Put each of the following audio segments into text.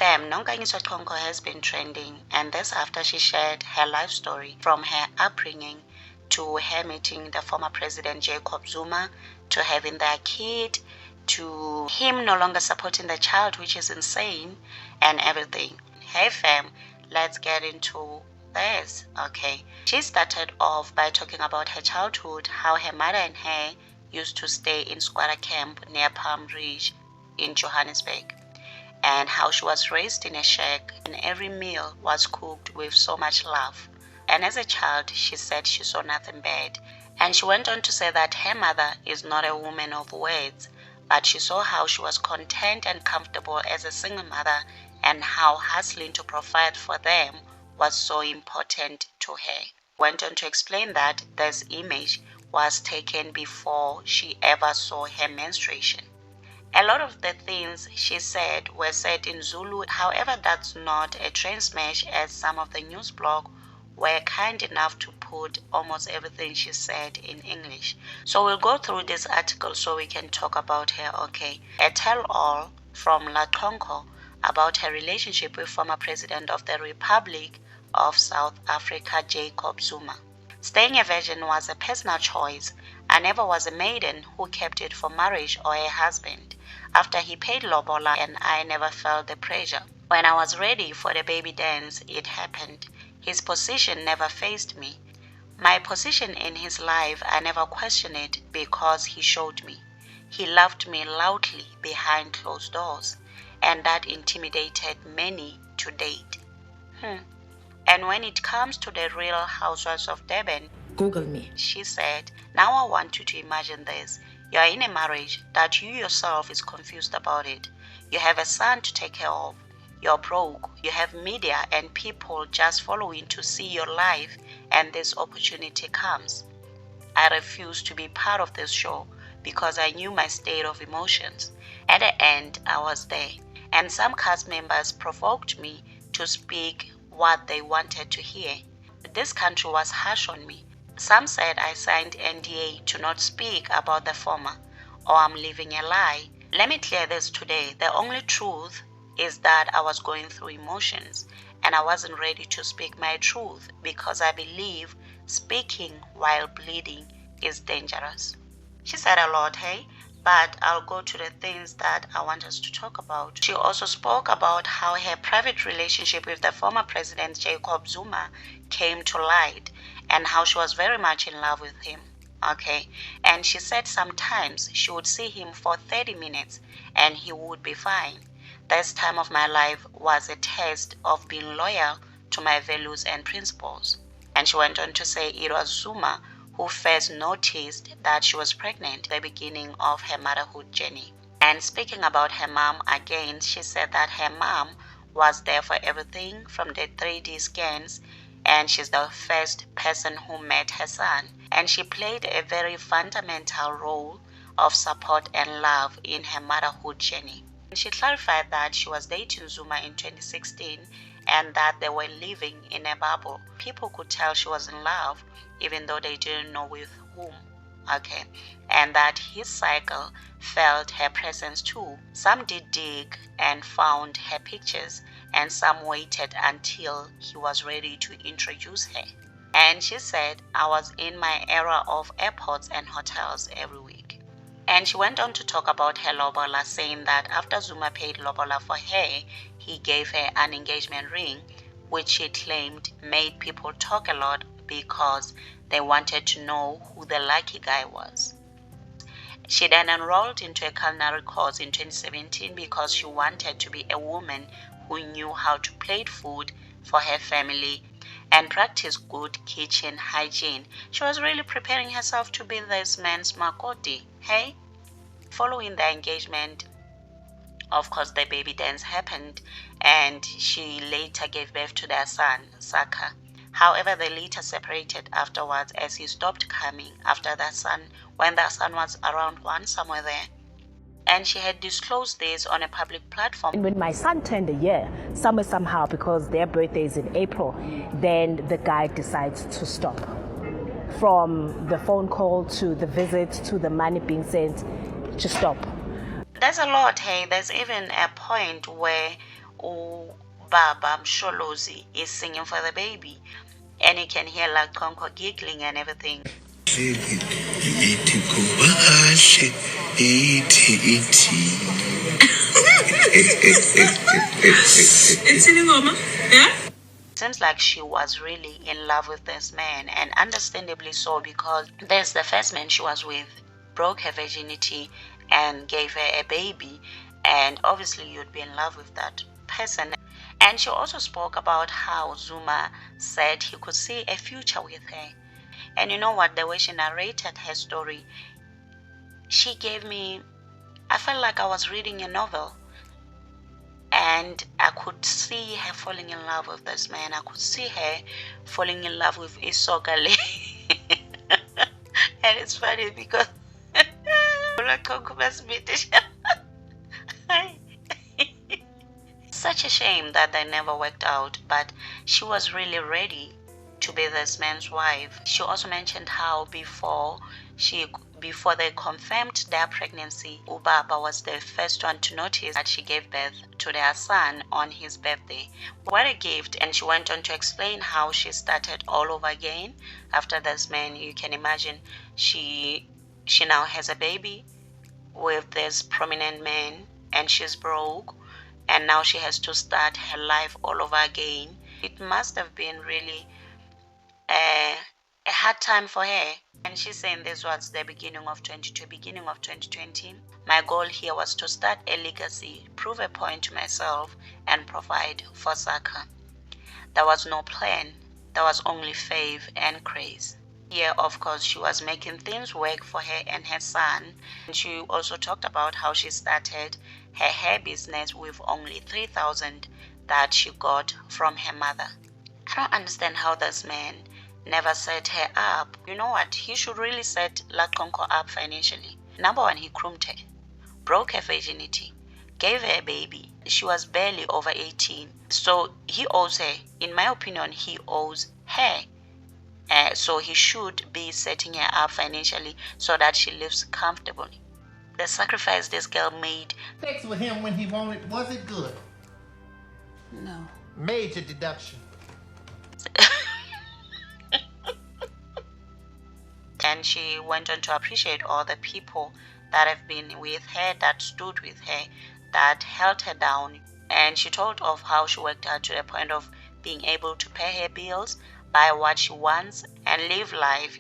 Fam, Nonkanyiso ConCo has been trending, and this after she shared her life story from her upbringing to her meeting the former President Jacob Zuma, to having their kid, to him no longer supporting the child, which is insane, and everything. Hey fam, let's get into this. Okay, she started off by talking about her childhood, how her mother and her used to stay in squatter camp near Palm Ridge in Johannesburg, and how she was raised in a shack and every meal was cooked with so much love. And as a child, she said she saw nothing bad. And she went on to say that her mother is not a woman of words, but she saw how she was content and comfortable as a single mother, and how hustling to provide for them was so important to her. Went on to explain that this image was taken before she ever saw her menstruation. A lot of the things she said were said in Zulu, however that's not a train smash, as some of the news blog were kind enough to put almost everything she said in English. So we'll go through this article so we can talk about her. Okay, a tell-all from Laconco about her relationship with former President of the Republic of South Africa, Jacob Zuma. Staying a virgin was a personal choice. I never was a maiden who kept it for marriage or a husband. After he paid lobola, and I never felt the pressure. When I was ready for the baby dance, it happened. His position never fazed me. My position in his life, I never questioned it because he showed me. He loved me loudly behind closed doors, and that intimidated many to date. And when it comes to the Real Housewives of Durban, Google me. She said, now I want you to imagine this. You are in a marriage that you yourself is confused about it. You have a son to take care of. You're broke. You have media and people just following to see your life, and this opportunity comes. I refused to be part of this show because I knew my state of emotions. At the end, I was there, and some cast members provoked me to speak what they wanted to hear. This country was harsh on me. Some said I signed NDA to not speak about the former, or I'm living a lie. Let me clear this today. The only truth is that I was going through emotions, and I wasn't ready to speak my truth because I believe speaking while bleeding is dangerous. She said a lot, hey? But I'll go to the things that I want us to talk about. She also spoke about how her private relationship with the former President Jacob Zuma came to light, and how she was very much in love with him. Okay, and she said sometimes she would see him for 30 minutes and he would be fine. This time of my life was a test of being loyal to my values and principles. And she went on to say it was Zuma who first noticed that she was pregnant at the beginning of her motherhood journey. And speaking about her mom again, she said that her mom was there for everything from the 3D scans, and she's the first person who met her son. And she played a very fundamental role of support and love in her motherhood journey. She clarified that she was dating Zuma in 2016 and that they were living in a bubble. People could tell she was in love even though they didn't know with whom. Okay, and that his cycle felt her presence too. Some did dig and found her pictures, and some waited until he was ready to introduce her. And she said, I was in my era of airports and hotels every week. And she went on to talk about her lobola, saying that after Zuma paid lobola for her, he gave her an engagement ring, which she claimed made people talk a lot because they wanted to know who the lucky guy was. She then enrolled into a culinary course in 2017 because she wanted to be a woman who knew how to plate food for her family and practice good kitchen hygiene. She was really preparing herself to be this man's makoti. Hey? Following the engagement, of course, the baby dance happened, and she later gave birth to their son, Saka. However, they later separated afterwards as he stopped coming after their son, when their son was around one, somewhere there. And she had disclosed this on a public platform. And when my son turned a year, somehow, because their birthday is in April, then the guy decides to stop. From the phone call to the visit to the money being sent, just stop. There's a lot, hey. There's even a point where Baba Msholozi is singing for the baby, and you can hear Laconco giggling and everything. Seems like she was really in love with this man, and understandably so, because there's the first man she was with, broke her virginity and gave her a baby, and obviously you'd be in love with that person. And she also spoke about how Zuma said he could see a future with her. And you know what, the way she narrated her story, she gave me, I felt like I was reading a novel. And I could see her falling in love with this man. I could see her falling in love with Isogale. And it's funny because such a shame that they never worked out, but she was really ready to be this man's wife. She also mentioned how before they confirmed their pregnancy, Ubaba was the first one to notice that she gave birth to their son on his birthday. What a gift. And she went on to explain how she started all over again after this man. You can imagine she now has a baby with this prominent man, and she's broke, and now she has to start her life all over again. It must have been really a hard time for her. And she's saying this was the beginning of 2020. My goal here was to start a legacy, prove a point to myself, and provide for Saka. There was no plan. There was only faith and craze. Here, of course, she was making things work for her and her son. And she also talked about how she started her hair business with only 3,000 that she got from her mother. I don't understand how this man never set her up. You know what? He should really set Laconco up financially. Number one, he groomed her, broke her virginity, gave her a baby. She was barely over 18. So he owes her. In my opinion, he owes her. So he should be setting her up financially so that she lives comfortably. The sacrifice this girl made. Sex with him when he wanted, was it good? No. Major deduction. And she went on to appreciate all the people that have been with her, that stood with her, that held her down. And she told of how she worked hard to the point of being able to pay her bills, buy what she wants, and live life,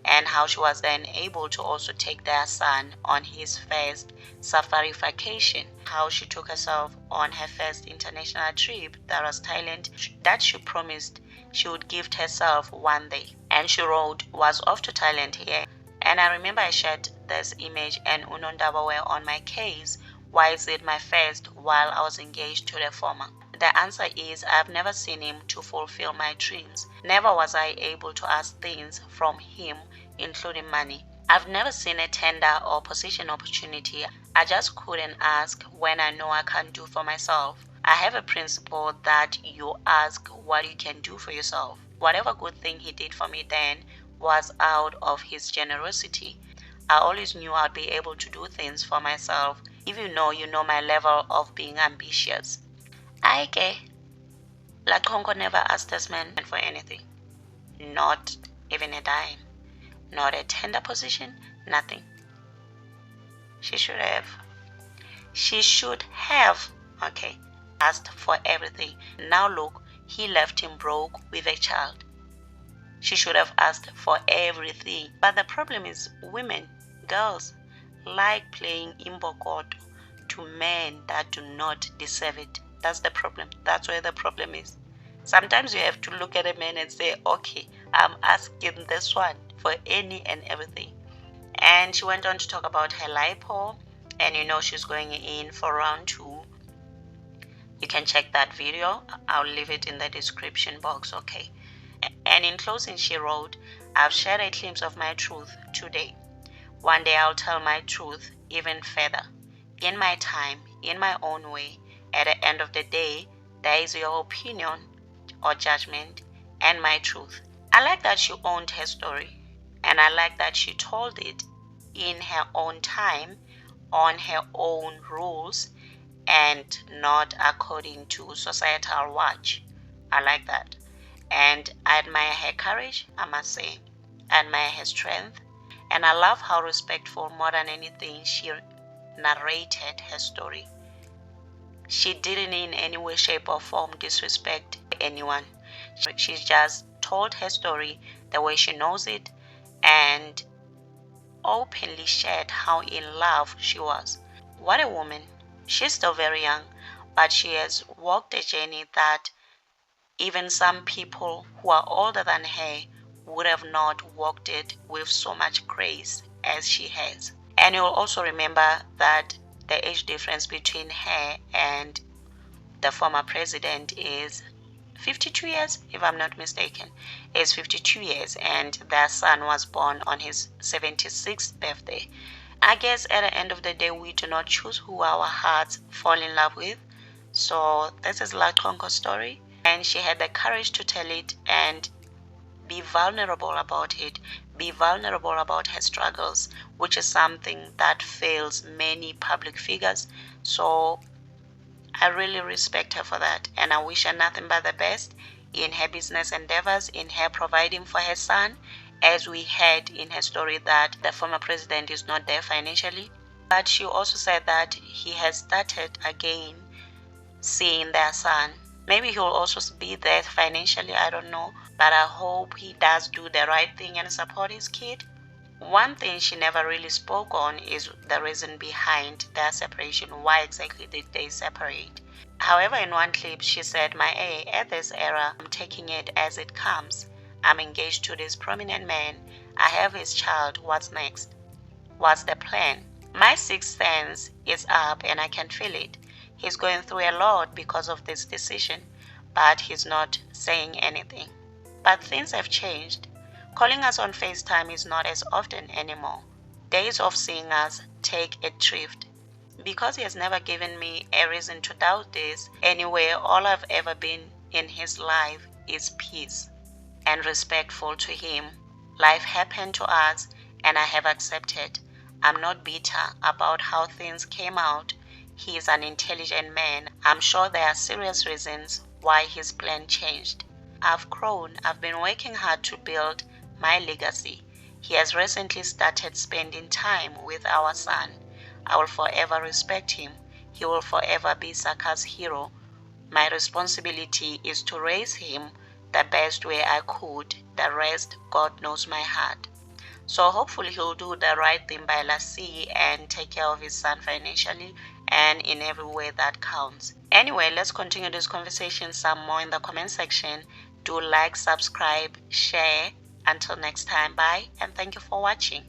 and how she was then able to also take their son on his first safari vacation, how she took herself on her first international trip, that was Thailand, that she promised she would gift herself one day. And she wrote, was off to Thailand here. And I remember I shared this image, and Unondaba were on my case. Why is it my first while I was engaged to the former? The answer is I've never seen him to fulfill my dreams. Never was I able to ask things from him, including money. I've never seen a tender or position opportunity. I just couldn't ask when I know I can't do for myself. I have a principle that you ask what you can do for yourself. Whatever good thing he did for me then was out of his generosity. I always knew I'd be able to do things for myself. If you know my level of being ambitious. Laconco never asked this man for anything. Not even a dime. Not a tender position. Nothing. She should have, asked for everything. Now look, he left him broke with a child. She should have asked for everything. But the problem is women, girls, like playing imbokoto to men that do not deserve it. That's the problem. That's where the problem is. Sometimes you have to look at a man and say, okay, I'm asking this one for any and everything. And she went on to talk about her lipo, and she's going in for round 2. You can check that video. I'll leave it in the description box, okay? And in closing, she wrote, I've shared a glimpse of my truth today. One day I'll tell my truth even further. In my time, in my own way. At the end of the day, there is your opinion or judgment and my truth. I like that she owned her story, and I like that she told it in her own time, on her own rules, and not according to societal watch. I like that. And I admire her courage, I must say. I admire her strength. And I love how respectful, more than anything, she narrated her story. She didn't in any way, shape, or form disrespect anyone. She just told her story the way she knows it and openly shared how in love she was. What a woman. She's still very young, but she has walked a journey that even some people who are older than her would have not walked it with so much grace as she has. And you'll also remember that the age difference between her and the former president is 52 years, if I'm not mistaken. Is 52 years, and their son was born on his 76th birthday. I guess at the end of the day, we do not choose who our hearts fall in love with. So this is Laconco's story, and she had the courage to tell it and be vulnerable about it, be vulnerable about her struggles, which is something that fails many public figures. So I really respect her for that, and I wish her nothing but the best in her business endeavors, in her providing for her son, as we heard in her story that the former president is not there financially. But she also said that he has started again seeing their son. Maybe he'll also be there financially, I don't know, but I hope he does do the right thing and support his kid. One thing she never really spoke on is the reason behind their separation. Why exactly did they separate? However, in one clip, she said, at this era, I'm taking it as it comes. I'm engaged to this prominent man. I have his child. What's next? What's the plan? My sixth sense is up and I can feel it. He's going through a lot because of this decision, but he's not saying anything. But things have changed. Calling us on FaceTime is not as often anymore. Days of seeing us take a drift. Because he has never given me a reason to doubt this, anyway, all I've ever been in his life is peace and respectful to him. Life happened to us and I have accepted. I'm not bitter about how things came out. He is an intelligent man. I'm sure there are serious reasons why his plan changed. I've grown. I've been working hard to build my legacy. He has recently started spending time with our son. I will forever respect him. He will forever be Saka's hero. My responsibility is to raise him the best way I could. The rest, God knows my heart. So hopefully he'll do the right thing by Lassie and take care of his son financially and in every way that counts. Anyway, let's continue this conversation some more in the comment section. Do like, subscribe, share. Until next time, bye, and thank you for watching.